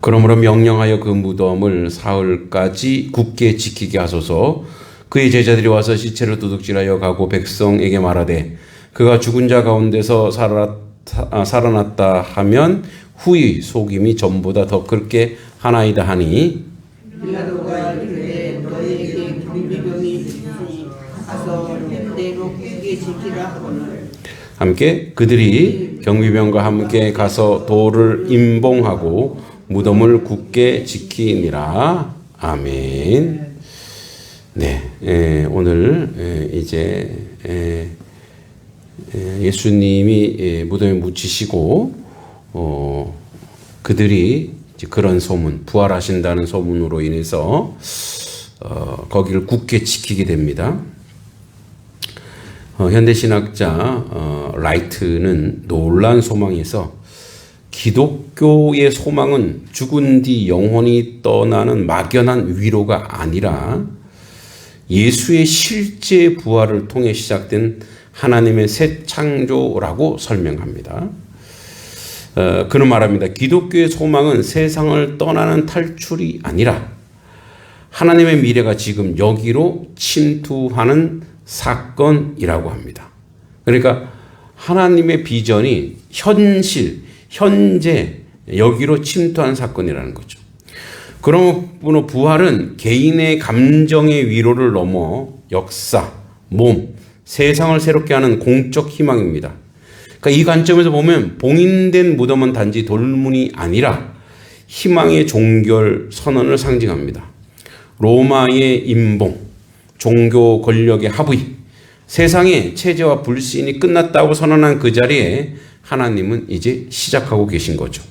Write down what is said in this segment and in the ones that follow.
그러므로 명령하여 그 무덤을 사흘까지 굳게 지키게 하소서. 그의 제자들이 와서 시체를 도둑질하여 가고 백성에게 말하되 그가 죽은 자 가운데서 살아났다 하면 후히 속임이 전보다 더 크게 하나이다 하니 빌라도가 이르되 너희에게 경비병이 있으니 가서 그대로 굳게 지키라 하거늘 함께 그들이 경비병과 함께 가서 돌을 임봉하고 무덤을 굳게 지키니라. 아멘. 네, 오늘 이제 예수님이 무덤에 묻히시고 그들이 이제 그런 소문, 부활하신다는 소문으로 인해서 거기를 굳게 지키게 됩니다. 현대신학자 라이트는 놀란 소망에서 기독교의 소망은 죽은 뒤 영혼이 떠나는 막연한 위로가 아니라 예수의 실제 부활을 통해 시작된 하나님의 새 창조라고 설명합니다. 그는 말합니다. 기독교의 소망은 세상을 떠나는 탈출이 아니라 하나님의 미래가 지금 여기로 침투하는 사건이라고 합니다. 그러니까 하나님의 비전이 현재 여기로 침투한 사건이라는 거죠. 그러므로 부활은 개인의 감정의 위로를 넘어 역사, 몸, 세상을 새롭게 하는 공적 희망입니다. 그러니까 이 관점에서 보면 봉인된 무덤은 단지 돌문이 아니라 희망의 종결 선언을 상징합니다. 로마의 임봉, 종교 권력의 합의, 세상의 체제와 불신이 끝났다고 선언한 그 자리에 하나님은 이제 시작하고 계신 거죠.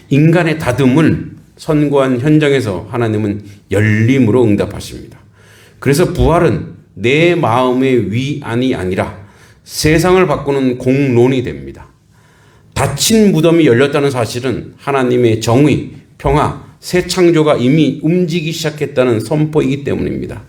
인간의 다듬을 선고한 현장에서 하나님은 열림으로 응답하십니다. 그래서 부활은 내 마음의 위안이 아니라 세상을 바꾸는 공론이 됩니다. 닫힌 무덤이 열렸다는 사실은 하나님의 정의, 평화, 새 창조가 이미 움직이기 시작했다는 선포이기 때문입니다.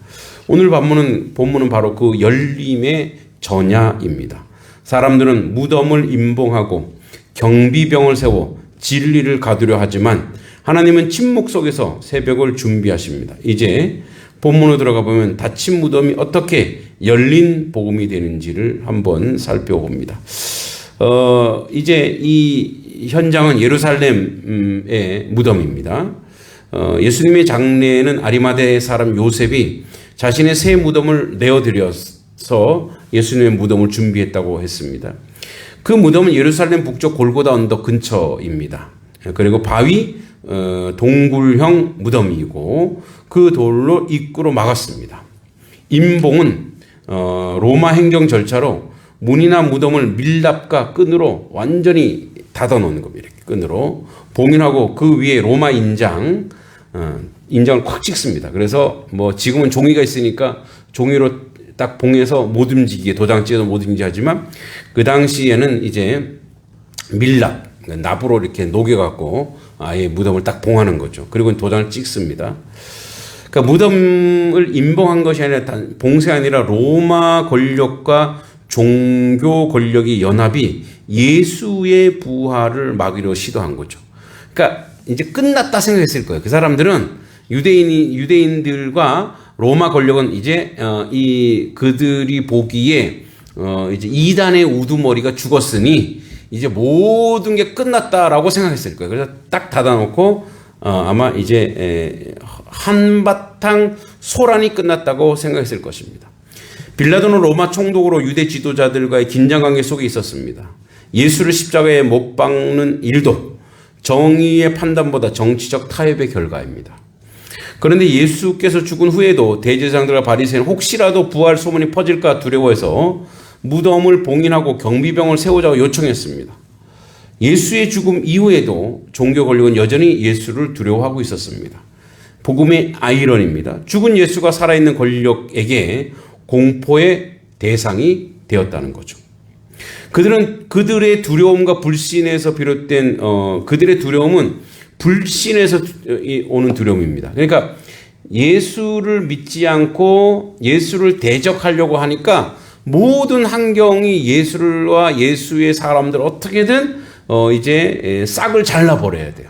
오늘 본문은 바로 그 열림의 전야입니다. 사람들은 무덤을 임봉하고 경비병을 세워 진리를 가두려 하지만 하나님은 침묵 속에서 새벽을 준비하십니다. 이제 본문으로 들어가 보면 닫힌 무덤이 어떻게 열린 복음이 되는지를 한번 살펴봅니다. 이제 이 현장은 예루살렘의 무덤입니다. 예수님의 장례는 아리마대 사람 요셉이 자신의 새 무덤을 내어드려서 예수님의 무덤을 준비했다고 했습니다. 그 무덤은 예루살렘 북쪽 골고다 언덕 근처입니다. 그리고 바위 동굴형 무덤이고 그 돌로 입구로 막았습니다. 임봉은 로마 행정 절차로 문이나 무덤을 밀랍과 끈으로 완전히 닫아놓는 겁니다. 이렇게 끈으로 봉인하고 그 위에 로마 인장을 콱 찍습니다. 그래서 뭐 지금은 종이가 있으니까 종이로 딱 봉해서 못 움직이게, 도장 찍어서 못 움직이게 하지만 그 당시에는 이제 밀랍, 납으로 이렇게 녹여갖고 아예 무덤을 딱 봉하는 거죠. 그리고 도장을 찍습니다. 그러니까 무덤을 임봉한 것이 아니라 봉쇄가 아니라 로마 권력과 종교 권력의 연합이 예수의 부활을 막으려 시도한 거죠. 그러니까 이제 끝났다 생각했을 거예요. 그 사람들은 유대인들과 로마 권력은 이제 그들이 보기에 이제 이단의 우두머리가 죽었으니 이제 모든 게 끝났다라고 생각했을 거예요. 그래서 딱 닫아놓고 아마 이제 한바탕 소란이 끝났다고 생각했을 것입니다. 빌라도는 로마 총독으로 유대 지도자들과의 긴장관계 속에 있었습니다. 예수를 십자가에 못 박는 일도 정의의 판단보다 정치적 타협의 결과입니다. 그런데 예수께서 죽은 후에도 대제사장들과 바리새인은 혹시라도 부활 소문이 퍼질까 두려워해서 무덤을 봉인하고 경비병을 세우자고 요청했습니다. 예수의 죽음 이후에도 종교 권력은 여전히 예수를 두려워하고 있었습니다. 복음의 아이러니입니다. 죽은 예수가 살아있는 권력에게 공포의 대상이 되었다는 거죠. 그들은 그들의 두려움과 불신에서 비롯된 그들의 두려움은 불신에서 오는 두려움입니다. 그러니까 예수를 믿지 않고 예수를 대적하려고 하니까 모든 환경이 예수와 예수의 사람들 어떻게든 이제 싹을 잘라버려야 돼요.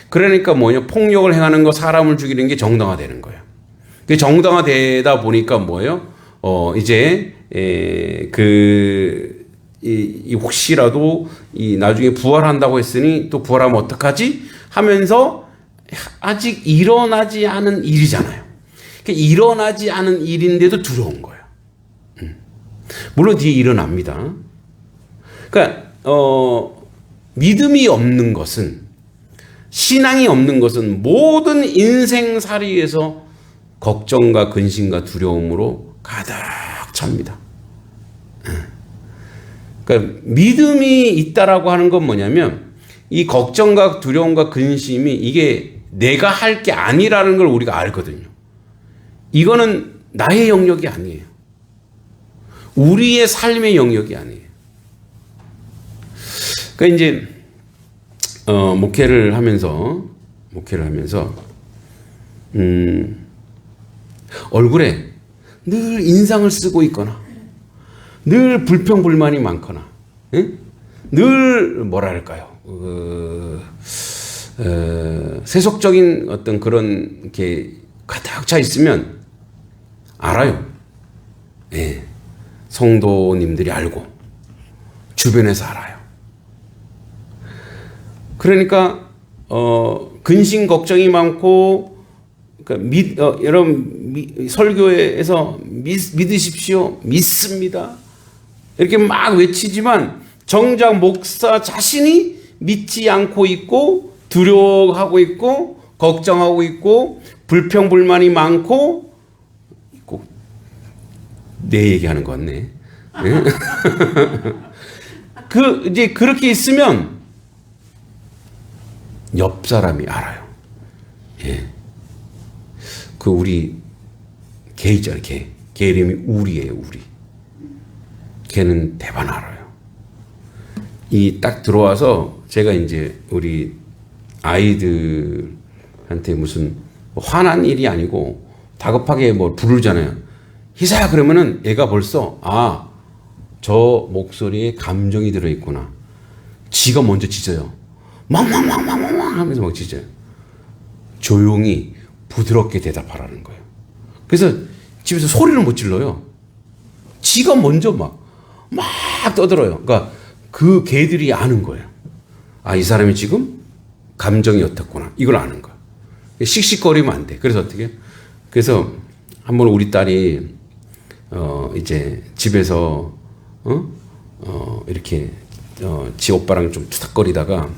그러니까 뭐냐, 폭력을 행하는 거, 사람을 죽이는 게 정당화되는 거예요. 그 정당화되다 보니까 뭐예요? 이제 혹시라도 나중에 부활한다고 했으니 또 부활하면 어떡하지? 하면서 아직 일어나지 않은 일이잖아요. 그러니까 일어나지 않은 일인데도 두려운 거예요. 물론 뒤에 일어납니다. 그러니까 믿음이 없는 것은, 신앙이 없는 것은 모든 인생살이에서 걱정과 근심과 두려움으로 가득 찹니다. 그러니까 믿음이 있다라고 하는 건 뭐냐면, 이 걱정과 두려움과 근심이 이게 내가 할 게 아니라는 걸 우리가 알거든요. 이거는 나의 영역이 아니에요. 우리의 삶의 영역이 아니에요. 그러니까 이제 목회를 하면서 얼굴에 늘 인상을 쓰고 있거나, 늘 불평불만이 많거나, 늘 뭐랄까요, 세속적인 어떤 그런 게 가득 차 있으면 알아요. 예, 성도님들이 알고, 주변에서 알아요. 그러니까 근심 걱정이 많고, 그러니까 여러분 설교에서 믿으십시오, 믿습니다, 이렇게 막 외치지만 정작 목사 자신이 믿지 않고 있고, 두려워하고 있고, 걱정하고 있고, 불평불만이 많고, 내 얘기하는 것 같네. 이제 그렇게 있으면 옆 사람이 알아요. 예. 우리 개 있잖아요, 개. 개 이름이 우리예요, 우리. 걔는 대반 알아요. 딱 들어와서 제가 이제 우리 아이들한테 무슨 화난 일이 아니고 다급하게 뭐 부르잖아요. 희사야, 그러면은 애가 벌써 저 목소리에 감정이 들어있구나. 지가 먼저 짖어요. 멍멍멍멍멍 하면서 막 짖어요. 조용히 부드럽게 대답하라는 거예요. 그래서 집에서 소리를 못 질러요. 지가 먼저 막 떠들어요. 그러니까 그 개들이 아는 거예요. 이 사람이 지금 감정이 어떻구나, 이걸 아는 거야. 씩씩거리면 안 돼. 그래서 어떻게? 그래서 한번 우리 딸이 이제 집에서 이렇게 지 오빠랑 좀 투닥거리다가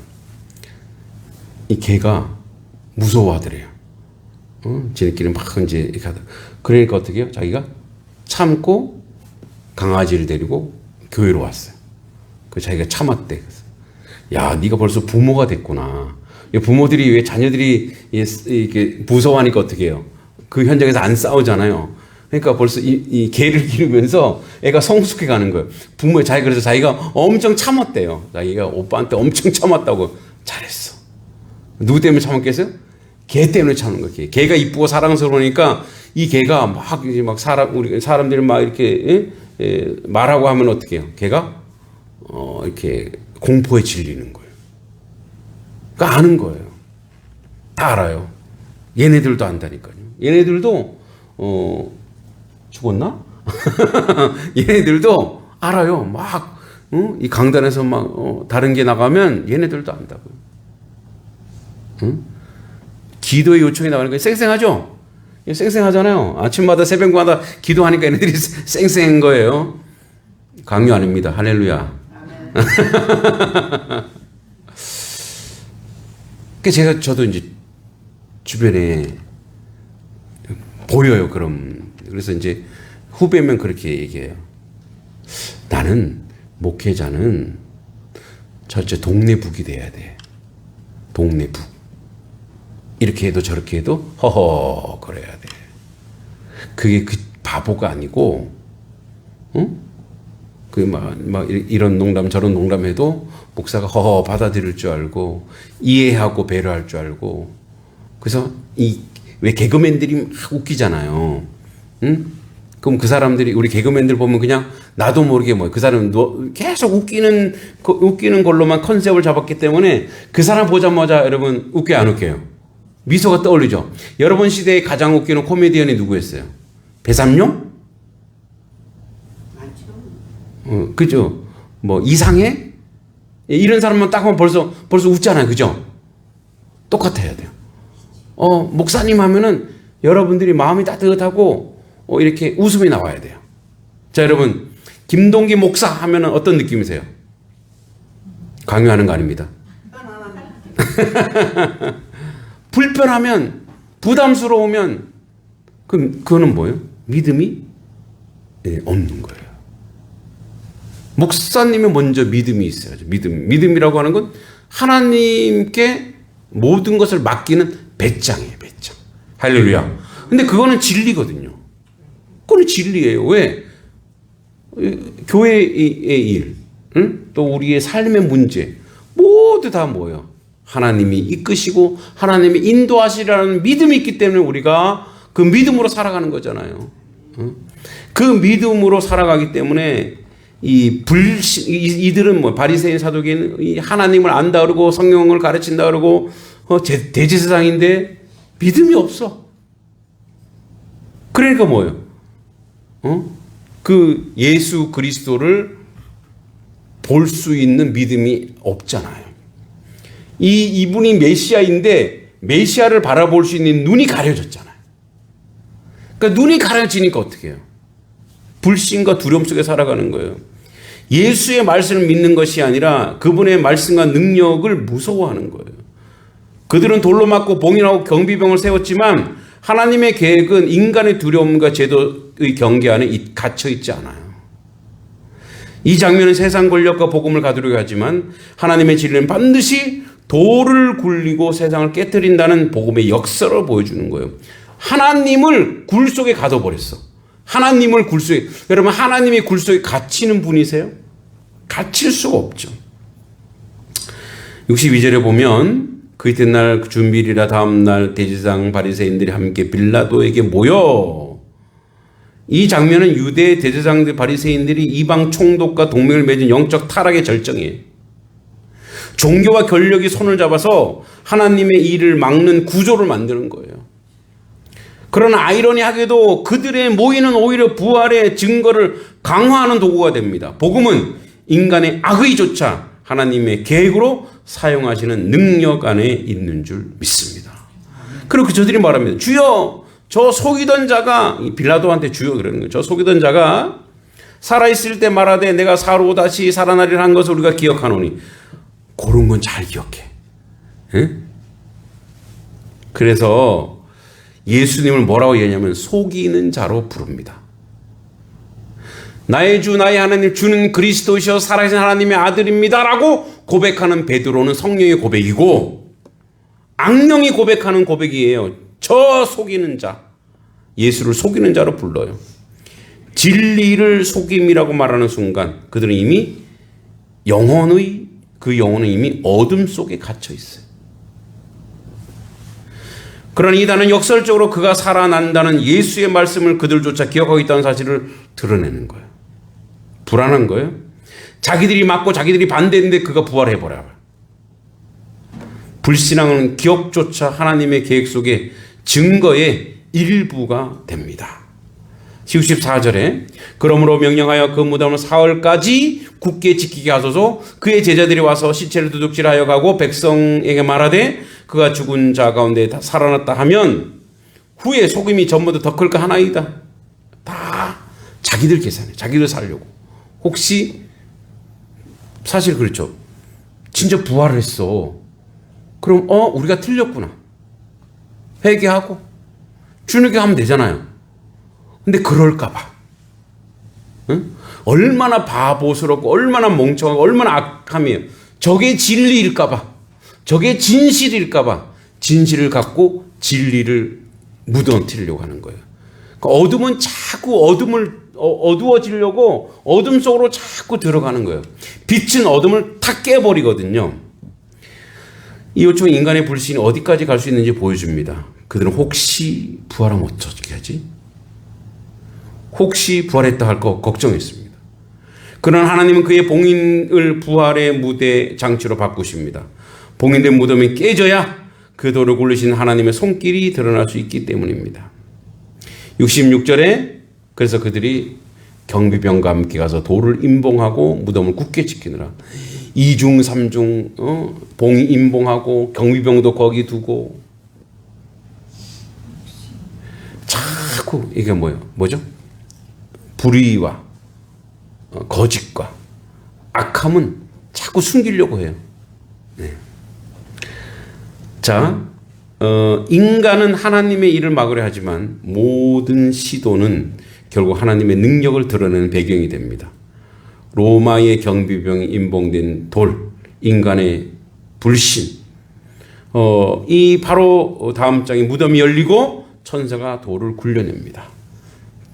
이 개가 무서워하더래요. 지네끼리 막 이제 이렇게 하다. 그러니까 어떻게 해요? 자기가 참고 강아지를 데리고 교회로 왔어요. 그 자기가 참았대. 야, 네가 벌써 부모가 됐구나. 부모들이 왜 자녀들이 이렇게 무서워하니까 어떻게 해요? 그 현장에서 안 싸우잖아요. 그러니까 벌써 이 개를 기르면서 애가 성숙해 가는 거예요. 그래서 자기가 엄청 참았대요. 자기가 오빠한테 엄청 참았다고. 잘했어. 누구 때문에 참았겠어요? 개 때문에 참는 거예요. 개가 이쁘고 사랑스러우니까 이 개가 막 사람들이 막 이렇게 말하고 하면 어떻게 해요? 개가 이렇게 공포에 질리는 거예요. 그러니까 아는 거예요. 다 알아요. 얘네들도 안다니까요. 얘네들도 죽었나? 얘네들도 알아요. 막 이 강단에서 막 다른 게 나가면 얘네들도 안다고요. 기도의 요청이 나가는 거 쌩쌩하죠? 쌩쌩하잖아요. 아침마다 새벽마다 기도하니까 얘네들이 쌩쌩한 거예요. 강요 아닙니다. 할렐루야. 저도 이제 주변에 보여요. 그래서 이제 후배면 그렇게 얘기해요. 나는 목회자는 절대 동네북이 돼야 돼. 동네북. 이렇게 해도 저렇게 해도 허허 거려야 돼. 그게 그 바보가 아니고, 이런 농담 저런 농담 해도 목사가 허허 받아들일 줄 알고 이해하고 배려할 줄 알고. 그래서 왜 개그맨들이 막 웃기잖아요. 그럼 그 사람들이 우리 개그맨들 보면 그냥 나도 모르게 뭐 그 사람은 계속 웃기는 걸로만 컨셉을 잡았기 때문에 그 사람 보자마자 여러분 웃겨 안 웃겨요? 미소가 떠올리죠. 여러분 시대에 가장 웃기는 코미디언이 누구였어요? 배삼룡? 그죠? 뭐 이상해? 이런 사람만 딱 보면 벌써 웃잖아요. 그죠? 똑같아야 돼요. 목사님 하면은 여러분들이 마음이 따뜻하고 이렇게 웃음이 나와야 돼요. 자, 여러분 김동기 목사 하면은 어떤 느낌이세요? 강요하는 거 아닙니다. 불편하면 부담스러우면 그거는 뭐예요? 믿음이 없는 거예요. 목사님이 먼저 믿음이 있어야죠. 믿음이라고 하는 건 하나님께 모든 것을 맡기는 배짱이에요. 배짱. 할렐루야. 근데 그거는 진리거든요. 그거는 진리예요. 왜? 교회의 일, 또 우리의 삶의 문제 모두 다 뭐예요? 하나님이 이끄시고 하나님이 인도하시라는 믿음이 있기 때문에 우리가 그 믿음으로 살아가는 거잖아요. 그 믿음으로 살아가기 때문에 이들은 뭐 바리새인 사두개인 하나님을 안다 그러고 성경을 가르친다 그러고 대제사장인데 믿음이 없어. 그러니까 뭐예요? 그 예수 그리스도를 볼 수 있는 믿음이 없잖아요. 이분이 메시아인데 메시아를 바라볼 수 있는 눈이 가려졌잖아요. 그러니까 눈이 가려지니까 어떻게 해요? 불신과 두려움 속에 살아가는 거예요. 예수의 말씀을 믿는 것이 아니라 그분의 말씀과 능력을 무서워하는 거예요. 그들은 돌로 맞고 봉인하고 경비병을 세웠지만 하나님의 계획은 인간의 두려움과 제도의 경계 안에 갇혀 있지 않아요. 이 장면은 세상 권력과 복음을 가두려고 하지만 하나님의 진리는 반드시 돌을 굴리고 세상을 깨뜨린다는 복음의 역사를 보여주는 거예요. 하나님을 굴 속에 가둬버렸어. 하나님을 굴 속에. 여러분 하나님이 굴 속에 갇히는 분이세요? 갇힐 수가 없죠. 62절에 보면 그 이튿날 준비일이라 다음날 대제사장 바리새인들이 함께 빌라도에게 모여. 이 장면은 유대 대제사장들 바리새인들이 이방 총독과 동맹을 맺은 영적 타락의 절정이에요. 종교와 권력이 손을 잡아서 하나님의 일을 막는 구조를 만드는 거예요. 그러나 아이러니하게도 그들의 모이는 오히려 부활의 증거를 강화하는 도구가 됩니다. 복음은 인간의 악의조차 하나님의 계획으로 사용하시는 능력 안에 있는 줄 믿습니다. 그리고 저들이 말합니다. 주여, 저 속이던 자가, 빌라도한테 주여 그러는 거예요. 저 속이던 자가 살아있을 때 말하되 내가 사로 다시 살아나리라 한 것을 우리가 기억하노니. 그런 건 잘 기억해. 응? 그래서 예수님을 뭐라고 얘기하냐면 속이는 자로 부릅니다. 나의 주 나의 하나님 주는 그리스도이셔 살아계신 하나님의 아들입니다라고 고백하는 베드로는 성령의 고백이고 악령이 고백하는 고백이에요. 저 속이는 자, 예수를 속이는 자로 불러요. 진리를 속임이라고 말하는 순간 그들은 이미 그 영혼은 이미 어둠 속에 갇혀 있어요. 그러나 이단은 역설적으로 그가 살아난다는 예수의 말씀을 그들조차 기억하고 있다는 사실을 드러내는 거예요. 불안한 거예요. 자기들이 맞고 자기들이 반대했는데 그가 부활해버려요. 불신앙은 기억조차 하나님의 계획 속에 증거의 일부가 됩니다. 64절에 그러므로 명령하여 그 무덤을 사흘까지 굳게 지키게 하소서. 그의 제자들이 와서 시체를 두둑질하여 가고 백성에게 말하되 그가 죽은 자 가운데 다 살아났다 하면 후에 속임이 전부 더 클까 하나이다. 다 자기들 계산해. 자기들 살려고. 혹시 사실 그렇죠. 진짜 부활을 했어. 그럼 우리가 틀렸구나. 회개하고 주님께 하면 되잖아요. 근데 그럴까 봐. 응? 얼마나 바보스럽고 얼마나 멍청하고 얼마나 악함이에요. 저게 진리일까 봐. 저게 진실일까 봐. 진실을 갖고 진리를 묻어뜨리려고 하는 거예요. 그러니까 어둠은 자꾸 어두워지려고 어둠 속으로 자꾸 들어가는 거예요. 빛은 어둠을 탁 깨버리거든요. 이 요청 인간의 불신이 어디까지 갈 수 있는지 보여줍니다. 그들은 혹시 부활하면 어떻게 하지? 혹시 부활했다 할 거 걱정했습니다. 그러나 하나님은 그의 봉인을 부활의 무대 장치로 바꾸십니다. 봉인된 무덤이 깨져야 그 돌을 굴리신 하나님의 손길이 드러날 수 있기 때문입니다. 66절에 그래서 그들이 경비병과 함께 가서 돌을 임봉하고 무덤을 굳게 지키느라 2중 3중 봉이 임봉하고 경비병도 거기 두고 자꾸 이게 뭐죠? 불의와 거짓과 악함은 자꾸 숨기려고 해요. 네. 자, 인간은 하나님의 일을 막으려 하지만 모든 시도는 결국 하나님의 능력을 드러내는 배경이 됩니다. 로마의 경비병이 임봉된 돌, 인간의 불신. 이 바로 다음 장에 무덤이 열리고 천사가 돌을 굴려냅니다.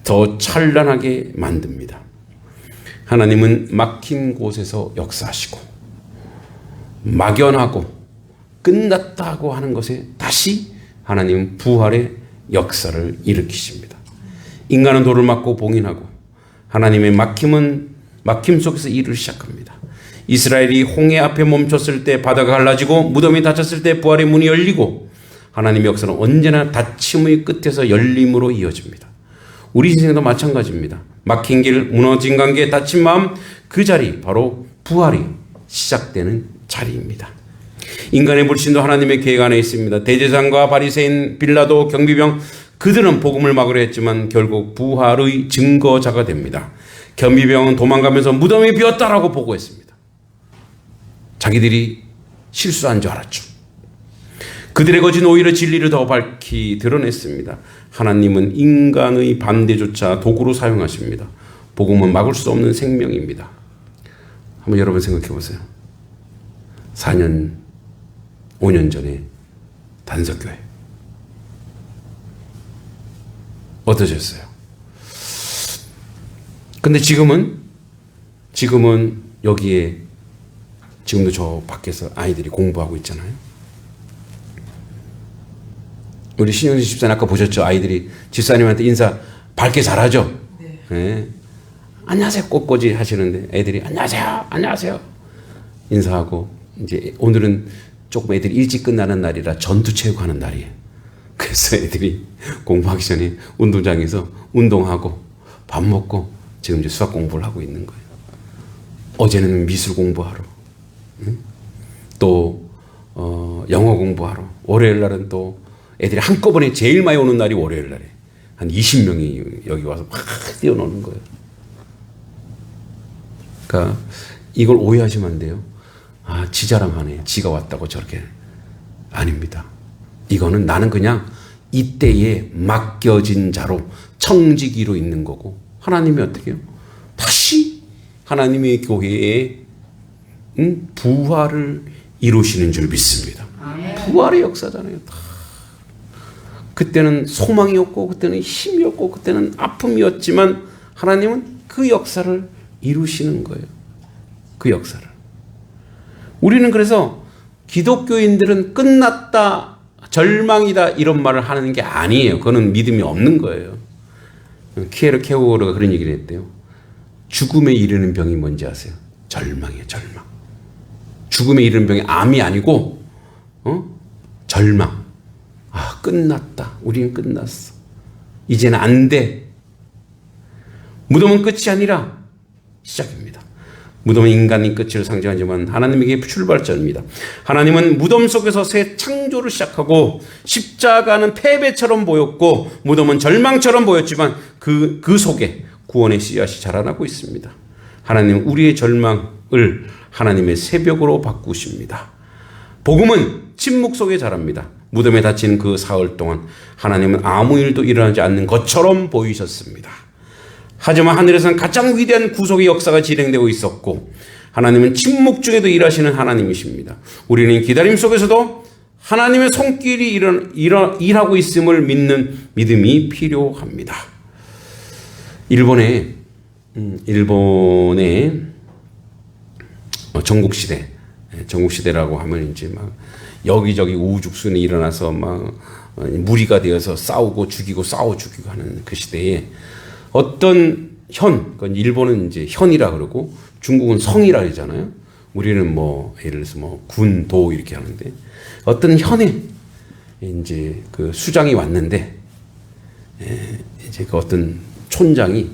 더 찬란하게 만듭니다. 하나님은 막힌 곳에서 역사하시고 막연하고 끝났다고 하는 것에 다시 하나님은 부활의 역사를 일으키십니다. 인간은 돌을 막고 봉인하고 하나님의 막힘 속에서 일을 시작합니다. 이스라엘이 홍해 앞에 멈췄을 때 바다가 갈라지고 무덤이 닫혔을 때 부활의 문이 열리고 하나님의 역사는 언제나 닫힘의 끝에서 열림으로 이어집니다. 우리 인생도 마찬가지입니다. 막힌 길, 무너진 관계, 닫힌 마음, 그 자리 바로 부활이 시작되는 자리입니다. 인간의 불신도 하나님의 계획 안에 있습니다. 대제사장과 바리새인, 빌라도, 경비병 그들은 복음을 막으려 했지만 결국 부활의 증거자가 됩니다. 경비병은 도망가면서 무덤이 비었다라고 보고했습니다. 자기들이 실수한 줄 알았죠. 그들의 거짓 오히려 진리를 더 밝히 드러냈습니다. 하나님은 인간의 반대조차 도구로 사용하십니다. 복음은 막을 수 없는 생명입니다. 한번 여러분 생각해 보세요. 4년, 5년 전에 단석교회 어떠셨어요? 근데 지금은 여기에 지금도 저 밖에서 아이들이 공부하고 있잖아요. 우리 신영진 집사님 아까 보셨죠? 아이들이 집사님한테 인사 밝게 잘하죠? 네. 네. 안녕하세요 꽃꽂이 하시는데 애들이 안녕하세요 안녕하세요 인사하고 이제 오늘은 조금 애들이 일찍 끝나는 날이라 전투체육하는 날이에요. 그래서 애들이 공부하기 전에 운동장에서 운동하고 밥 먹고 지금 이제 수학 공부를 하고 있는 거예요. 어제는 미술 공부하러 또 영어 공부하러 월요일 날은 또 애들이 한꺼번에 제일 많이 오는 날이 월요일 날에 한 20명이 여기 와서 막 뛰어노는 거예요. 그러니까 이걸 오해하시면 안 돼요. 아, 지 자랑하네. 지가 왔다고 저렇게. 아닙니다. 이거는 나는 그냥 이때에 맡겨진 자로 청지기로 있는 거고 하나님이 어떻게 해요? 다시 하나님의 교회에 부활을 이루시는 줄 믿습니다. 부활의 역사잖아요. 그때는 소망이 없고 그때는 힘이 없고 그때는 아픔이었지만 하나님은 그 역사를 이루시는 거예요. 그 역사를. 우리는 그래서 기독교인들은 끝났다, 절망이다 이런 말을 하는 게 아니에요. 그거는 믿음이 없는 거예요. 키에르 케고르가 그런 얘기를 했대요. 죽음에 이르는 병이 뭔지 아세요? 절망이에요. 절망. 죽음에 이르는 병이 암이 아니고 절망. 아, 끝났다. 우리는 끝났어. 이제는 안 돼. 무덤은 끝이 아니라 시작입니다. 무덤은 인간의 끝을 상징하지만 하나님에게 출발점입니다. 하나님은 무덤 속에서 새 창조를 시작하고 십자가는 패배처럼 보였고 무덤은 절망처럼 보였지만 그 속에 구원의 씨앗이 자라나고 있습니다. 하나님은 우리의 절망을 하나님의 새벽으로 바꾸십니다. 복음은 침묵 속에 자랍니다. 무덤에 닫힌 그 사흘 동안 하나님은 아무 일도 일어나지 않는 것처럼 보이셨습니다. 하지만 하늘에서는 가장 위대한 구속의 역사가 진행되고 있었고 하나님은 침묵 중에도 일하시는 하나님이십니다. 우리는 기다림 속에서도 하나님의 손길이 일하고 있음을 믿는 믿음이 필요합니다. 일본의 전국시대라고 하면 이제 막 여기저기 우후죽순이 일어나서 막 무리가 되어서 싸우고 죽이고 하는 그 시대에 어떤 현, 그러니까 일본은 이제 현이라 그러고 중국은 성이라 그러잖아요. 우리는 뭐 예를 들어서 뭐 군, 도 이렇게 하는데 어떤 현에 이제 그 수장이 왔는데 이제 그 어떤 촌장이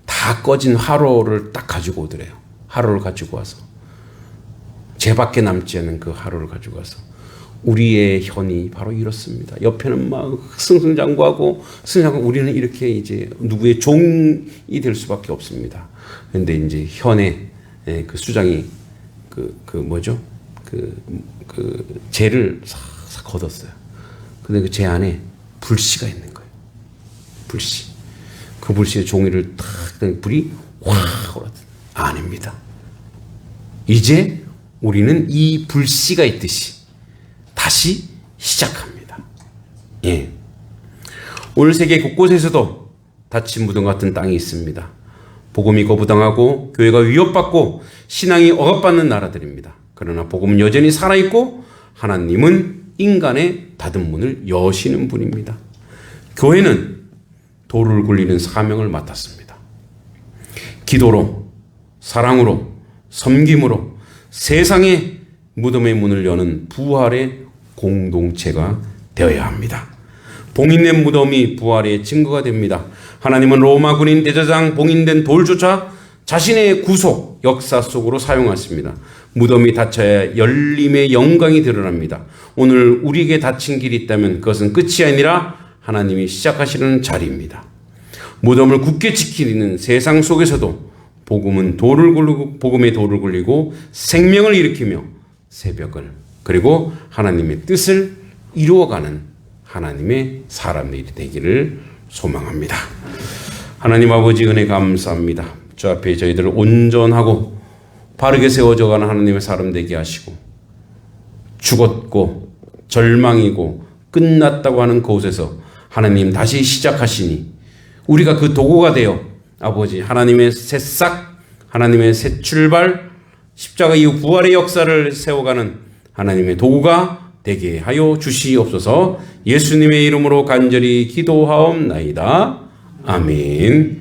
다 꺼진 화로를 딱 가지고 오더래요. 화로를 가지고 와서 죄밖에 남지 않은 그 화로를 가지고 와서 우리의 현이 바로 이렇습니다. 옆에는 막 승승장구하고 우리는 이렇게 이제 누구의 종이 될 수밖에 없습니다. 그런데 이제 현에 그 수장이 그 뭐죠? 그 죄를 싹 걷었어요. 근데 그 죄 안에 불씨가 있는 거예요. 불씨. 그 불씨의 종이를 탁 불이 확 올라든. 아닙니다. 이제 우리는 이 불씨가 있듯이 다시 시작합니다. 예. 오늘 세계 곳곳에서도 닫힌 무덤 같은 땅이 있습니다. 복음이 거부당하고 교회가 위협받고 신앙이 억압받는 나라들입니다. 그러나 복음은 여전히 살아있고 하나님은 인간의 닫은 문을 여시는 분입니다. 교회는 도를 굴리는 사명을 맡았습니다. 기도로, 사랑으로, 섬김으로 세상의 무덤의 문을 여는 부활의 공동체가 되어야 합니다. 봉인된 무덤이 부활의 증거가 됩니다. 하나님은 로마 군인 대제사장 봉인된 돌조차 자신의 구속 역사 속으로 사용하십니다. 무덤이 닫혀야 열림의 영광이 드러납니다. 오늘 우리에게 닫힌 길이 있다면 그것은 끝이 아니라 하나님이 시작하시는 자리입니다. 무덤을 굳게 지키는 세상 속에서도 복음의 돌을 굴리고 생명을 일으키며 새벽을 그리고 하나님의 뜻을 이루어가는 하나님의 사람들이 되기를 소망합니다. 하나님 아버지 은혜 감사합니다. 주 앞에 저희들을 온전하고 바르게 세워져가는 하나님의 사람 되게 하시고 죽었고 절망이고 끝났다고 하는 그곳에서 하나님 다시 시작하시니 우리가 그 도구가 되어 아버지 하나님의 새싹 하나님의 새 출발 십자가 이후 부활의 역사를 세워가는 하나님의 도구가 되게 하여 주시옵소서. 예수님의 이름으로 간절히 기도하옵나이다. 아멘.